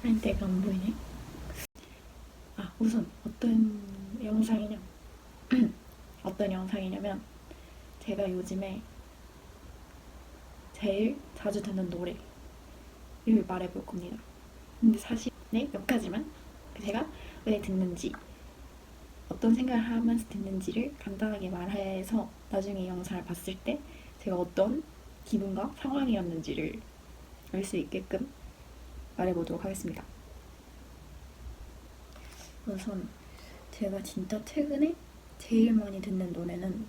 내가 안 보이네. 우선 영상이냐 어떤 영상이냐면 제가 요즘에 제일 자주 듣는 노래를 말해볼 겁니다. 근데 사실 몇 가지만 제가 왜 듣는지 어떤 생각을 하면서 듣는지를 간단하게 말해서 나중에 영상을 봤을 때 제가 어떤 기분과 상황이었는지를 알 수 있게끔 말해보도록 하겠습니다. 우선 제가 진짜 최근에 제일 많이 듣는 노래는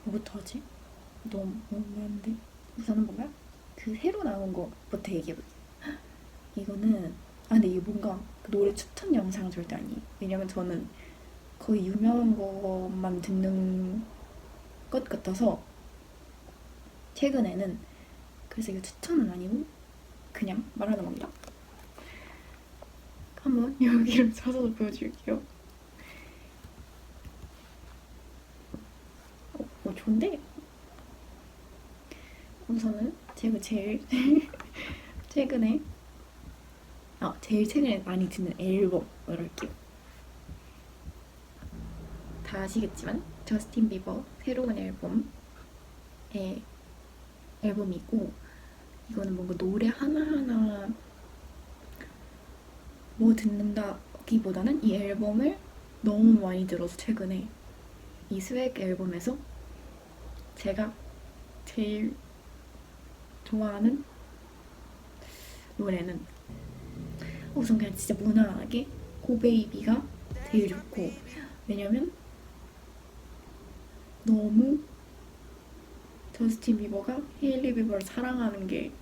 뭐부터 하지? 너무 많은데 우선은 뭔가 그 새로 나온 거부터 얘기해볼게요. 이거는 근데 이게 뭔가 그 노래 추천 영상 절대 아니에요. 왜냐면 저는 거의 유명한 것만 듣는 것 같아서 최근에는 그래서 이거 추천은 아니고 그냥 말하는 겁니다. 한번 여기를 찾아서 보여줄게요. 좋은데? 우선은 제가 제일 최근에 제일 최근에 많이 듣는 앨범을 할게요. 다 아시겠지만 저스틴 비버 새로운 앨범이고 이거는 뭔가 노래 하나하나 뭐 듣는다기보다는 이 앨범을 너무 많이 들어서 최근에 이 스웩 앨범에서 제가 제일 좋아하는 노래는 우선 그냥 진짜 무난하게 고베이비가 제일 좋고 왜냐면 너무 저스틴 비버가 헤일리 비버를 사랑하는 게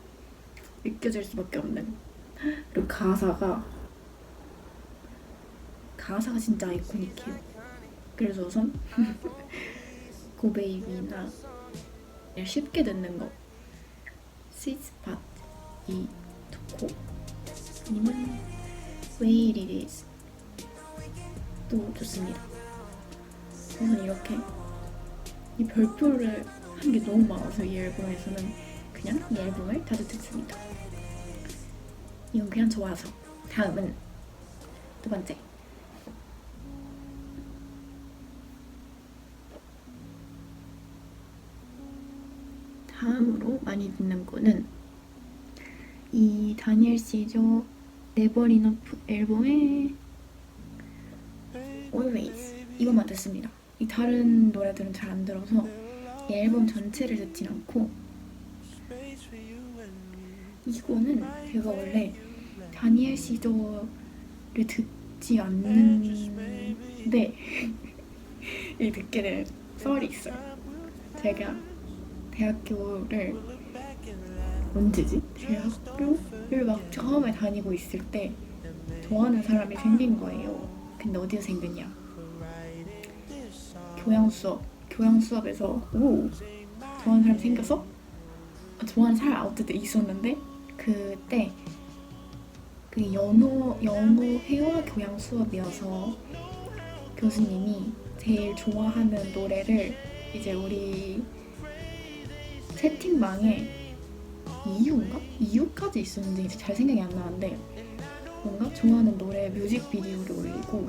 느껴질 수밖에 없는 그리고 가사가 진짜 아이코닉해요. 그래서 우선 고베이비나 쉽게 듣는 거 스윗스팟이 좋고 아니면 Way It Is 또 좋습니다. 우선 이렇게 이 별표를 한 게 너무 많아서 이 앨범에서는 그냥 이 앨범을 자주 듣습니다. 이건 그냥 좋아서. 다음은 두 번째 다음으로 많이 듣는 거는 이 다니엘 시저 Never Enough 앨범의 Always 이것만 듣습니다. 이 다른 노래들은 잘 안 들어서 이 앨범 전체를 듣진 않고 이거는 제가 원래 다니엘 시저를 듣지 않는데 이 듣게 된 썰이 있어요. 제가 대학교를 언제지? 대학교를 막 처음에 다니고 있을 때 좋아하는 사람이 생긴 거예요. 근데 어디서 생겼냐? 교양 수업에서 좋아하는 사람이 생겨서 좋아하는 사람 어쨌든 있었는데 그때 그 영어 회화 교양 수업이어서 교수님이 제일 좋아하는 노래를 이제 우리 채팅방에 이유까지 있었는데 이제 잘 생각이 안 나는데 뭔가 좋아하는 노래 뮤직비디오를 올리고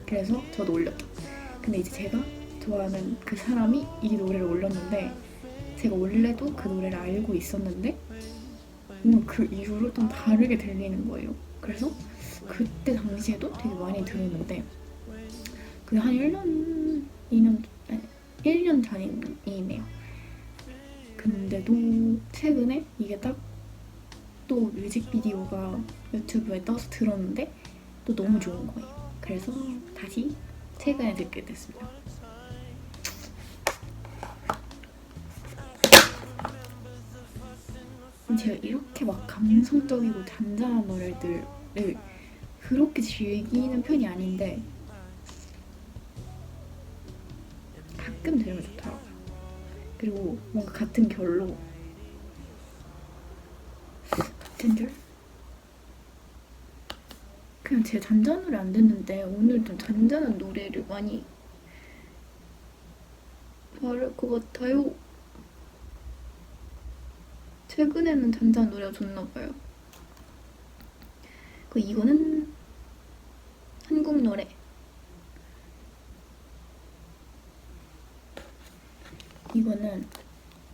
그래서 저도 올렸다. 근데 이제 제가 좋아하는 그 사람이 이 노래를 올렸는데 제가 원래도 그 노래를 알고 있었는데 뭔가 그 이후로 좀 다르게 들리는 거예요. 그래서 그때 당시에도 되게 많이 들었는데 그게 한 1년 전이네요. 근데도 최근에 이게 딱 또 뮤직비디오가 유튜브에 떠서 들었는데 또 너무 좋은 거예요. 그래서 다시 최근에 듣게 됐습니다. 제가 이렇게 막 감성적이고 잔잔한 노래들을 그렇게 즐기는 편이 아닌데 가끔 들으면 좋더라고요. 그리고 뭔가 같은 결로 그냥 제 잔잔한 노래 안 듣는데 오늘 좀 잔잔한 노래를 많이 말할 것 같아요. 최근에는 잔잔한 노래가 좋나봐요. 그 이거는 한국 노래. 이거는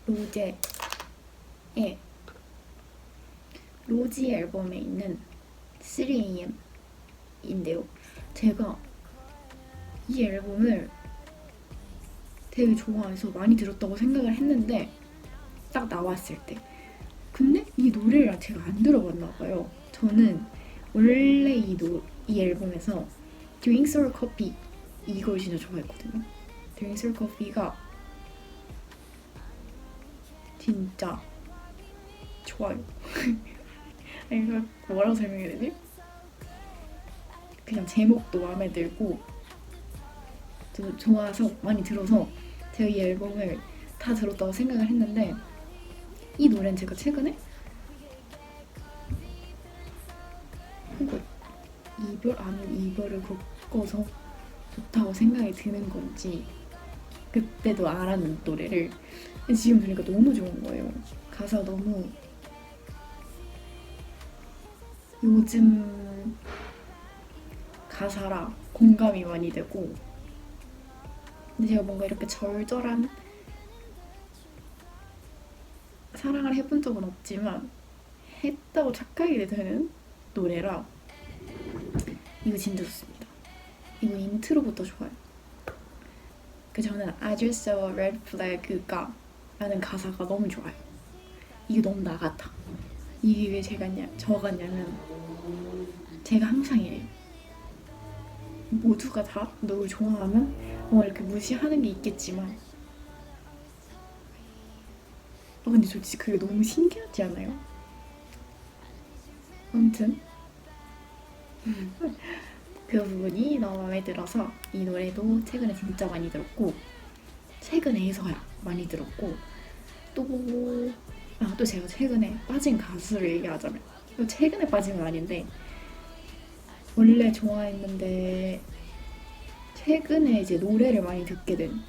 로제의 로지 앨범에 있는 3AM인데요. 제가 이 앨범을 되게 좋아해서 많이 들었다고 생각을 했는데 딱 나왔을 때 근데 이 노래를 제가 안 들어봤나 봐요. 저는 원래 이 앨범에서 Drink Sour Coffee 이걸 진짜 좋아했거든요. Drink Sour Coffee가 진짜 좋아요. 이거 뭐라고 설명해야 되지? 그냥 제목도 마음에 들고 저 좋아서 많이 들어서 제가 이 앨범을 다 들었다고 생각을 했는데 이 노래는 제가 최근에 혹은 이별 아닌 이별을 겪어서 좋다고 생각이 드는 건지 그때도 알았는 노래를 지금 들으니까 너무 좋은 거예요. 가사 너무 요즘 가사라 공감이 많이 되고 근데 제가 뭔가 이렇게 절절한 사랑을 해본 적은 없지만 했다고 착각이 되는 노래라 이거 진짜 좋습니다. 이거 인트로부터 좋아요. 그 저는 I just saw a red flag가 라는 가사가 너무 좋아요. 이게 너무 나 같아. 이게 왜 저 같냐면 제가 항상 이래요. 모두가 다 누굴 좋아하면 뭐 이렇게 무시하는 게 있겠지만 근데 솔직히 그게 너무 신기하지 않아요? 아무튼 그 부분이 너무 마음에 들어서 이 노래도 최근에 진짜 많이 들었고 최근에서야 많이 들었고 또 제가 최근에 빠진 가수를 얘기하자면 최근에 빠진 건 아닌데 원래 좋아했는데 최근에 이제 노래를 많이 듣게 된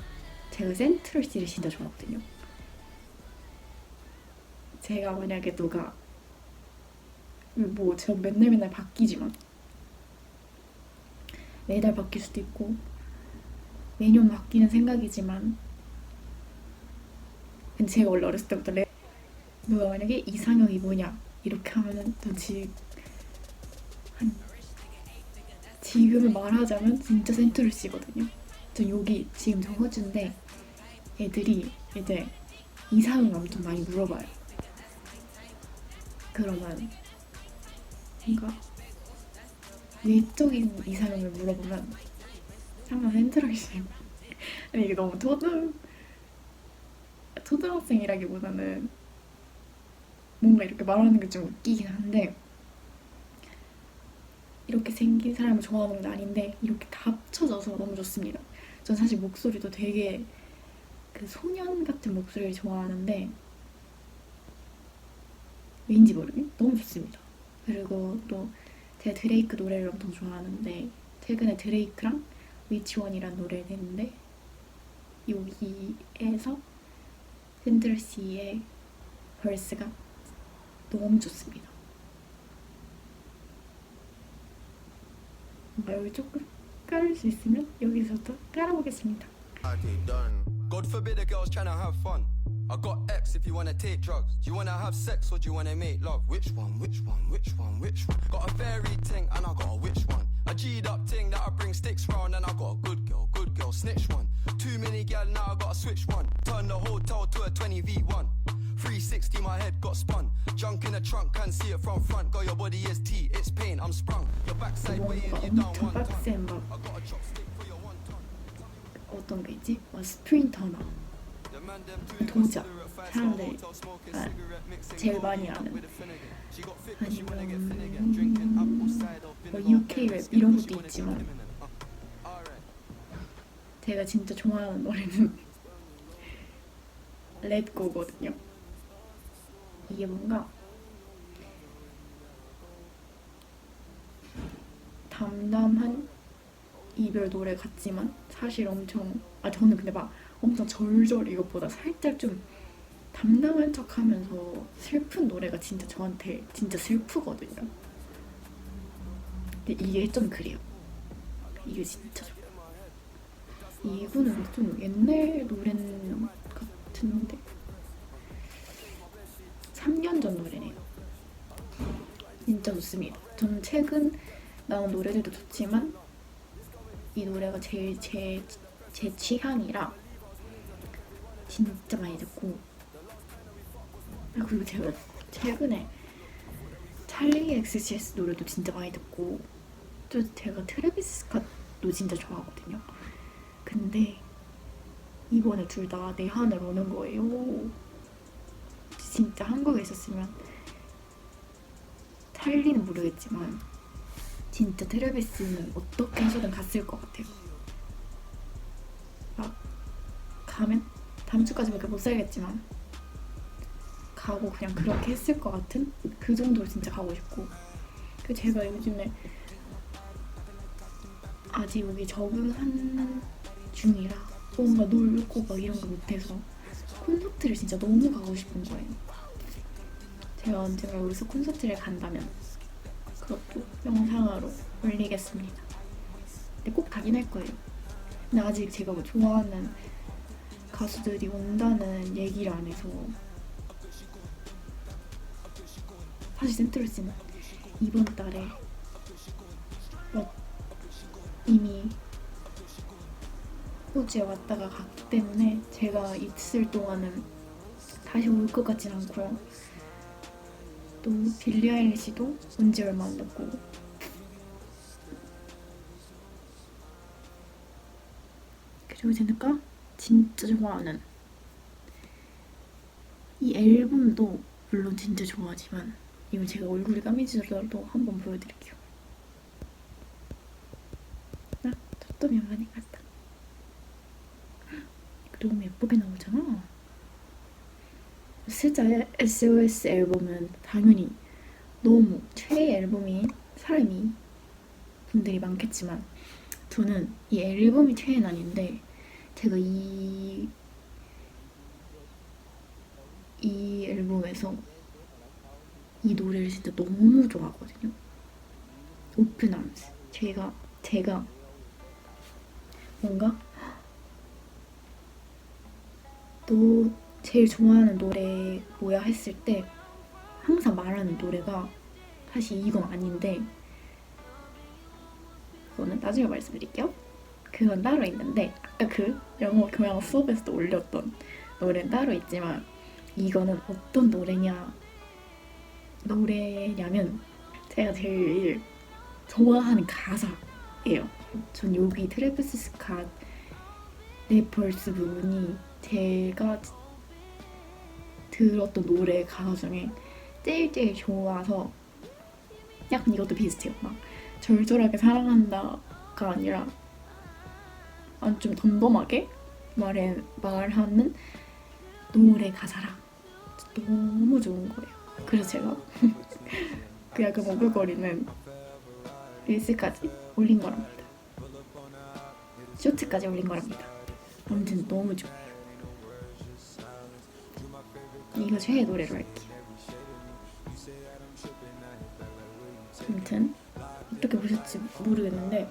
제가 센트럴씨를 진짜 좋아하거든요. 제가 만약에 누가 저 맨날 바뀌지만 매달 바뀔 수도 있고 매년 바뀌는 생각이지만 근데 제가 원래 어렸을 때부터 누가 만약에 이상형이 뭐냐 이렇게 하면은 전 지금을 말하자면 진짜 센트럴씨거든요. 전 여기 지금 정호주인데 애들이 이제 이상형 엄청 많이 물어봐요. 그러면 뭔가 외적인 이상형을 물어보면 항상 센트럴씨. 아니 이게 너무 초등학생이라기보다는 뭔가 이렇게 말하는 게 좀 웃기긴 한데 이렇게 생긴 사람을 좋아하는 건 아닌데 이렇게 다 합쳐져서 너무 좋습니다. 전 사실 목소리도 되게 그 소년 같은 목소리를 좋아하는데 왠지 모르게 너무 좋습니다. 그리고 또 제가 드레이크 노래를 엄청 좋아하는데 최근에 드레이크랑 Which One이라는 노래를 냈는데 여기에서 센트럴씨의 벌스가 너무 좋습니다. 여기 조금 깔을 수 있으면 여기서도 깔아보겠습니다. God forbid a girl's trying to have fun. I got X if you wanna take drugs. Do you wanna have sex or do you wanna make love? Which one? Which one? Which one? Which one? Got a fairy ting and I got a witch one. A G'd up ting that I bring sticks round and I got a good girl, snitch one. Too many gal now I gotta switch one. Turn the hotel to a 20v1. 360 my head got spun. Junk in the trunk can't see it from front. Got your body is tea, it's pain, I'm sprung. Your backside weighing you down one ton. I got a chopstick for your one ton. 어떤 게 있지? 스프링 터너 도자 사람들이 제일 많이 아는 아니면 UK 랩 이런 것도 있지만 제가 진짜 좋아하는 노래는 렛고거든요. 이게 뭔가 담담한 이별 노래 같지만 사실 엄청 저는 근데 막 엄청 절절 이것보다 살짝 좀 담담한 척하면서 슬픈 노래가 진짜 저한테 진짜 슬프거든요. 근데 이게 좀 그래요. 이게 진짜 좋아요. 이거는 좀 옛날 노래 같은데 3년 전 노래네요. 진짜 좋습니다. 저는 최근 나온 노래들도 좋지만 이 노래가 제일 제 취향이라 진짜 많이 듣고, 그리고 제가 최근에 찰리 XCX 노래도 진짜 많이 듣고, 또 제가 트래비스 스캇도 진짜 좋아하거든요. 근데 이번에 둘 다 내 하늘 오는 거예요. 진짜 한국에 있었으면 찰리는 모르겠지만 진짜 트래비스는 어떻게 해서든 갔을 것 같아요. 막 가면 다음 주까지밖에 못 살겠지만 가고 그냥 그렇게 했을 것 같은 그 정도로 진짜 가고 싶고, 그 제가 요즘에 아직 여기 적응한 중이라 뭔가 놀고 막 이런 거 못해서 콘서트를 진짜 너무 가고 싶은 거예요. 제가 언젠가 여기서 콘서트를 간다면 그것도 영상으로 올리겠습니다. 근데 꼭 가긴 할 거예요. 근데 아직 제가 뭐 좋아하는 가수들이 온다는 얘기를 안 해서, 사실 센트럴스는 이번 달에 이미 호주에 왔다가 갔기 때문에 제가 있을 동안은 다시 올 것 같진 않고요. 또 빌리 아일리시도 온 지 얼마 안 됐고, 그리고 제가 진짜 좋아하는 이 앨범도 물론 진짜 좋아하지만, 이거 제가 얼굴이 까매지더라도 한번 보여드릴게요. 나 초점이 많이 갔다. 너무 예쁘게 나오잖아. 스자의 SOS 앨범은 당연히 너무 최애 앨범인 사람이 분들이 많겠지만, 저는 이 앨범이 최애는 아닌데 제가 이 앨범에서 이 노래를 진짜 너무 좋아하거든요. 오픈 아임스. 제가 뭔가 너 제일 좋아하는 노래 뭐야 했을 때 항상 말하는 노래가 사실 이건 아닌데, 그거는 나중에 말씀드릴게요. 그건 따로 있는데, 아까 그 영어 교양 수업에서도 올렸던 노래는 따로 있지만, 이거는 어떤 노래냐면 제가 제일 좋아하는 가사예요. 전 여기 트래비스 스캇 네펄스 부분이 제가 들었던 노래 가사 중에 제일 좋아서, 약간 이것도 비슷해요. 막 절절하게 사랑한다가 아니라 좀 덤덤하게 말하는 노래 가사라 너무 좋은 거예요. 그래서 제가 그 약간 오글거리는 릴스까지 올린 거랍니다. 쇼츠까지 올린 거랍니다. 아무튼 너무 좋아요. 이거 최애 노래로 할게요. 아무튼 어떻게 보셨지 모르겠는데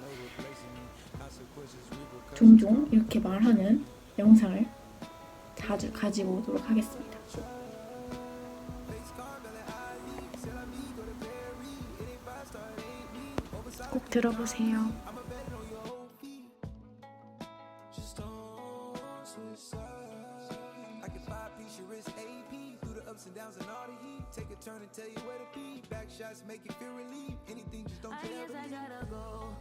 종종 이렇게 말하는 영상을 자주 가지고 오도록 하겠습니다. 꼭 들어보세요. I guess I gotta go.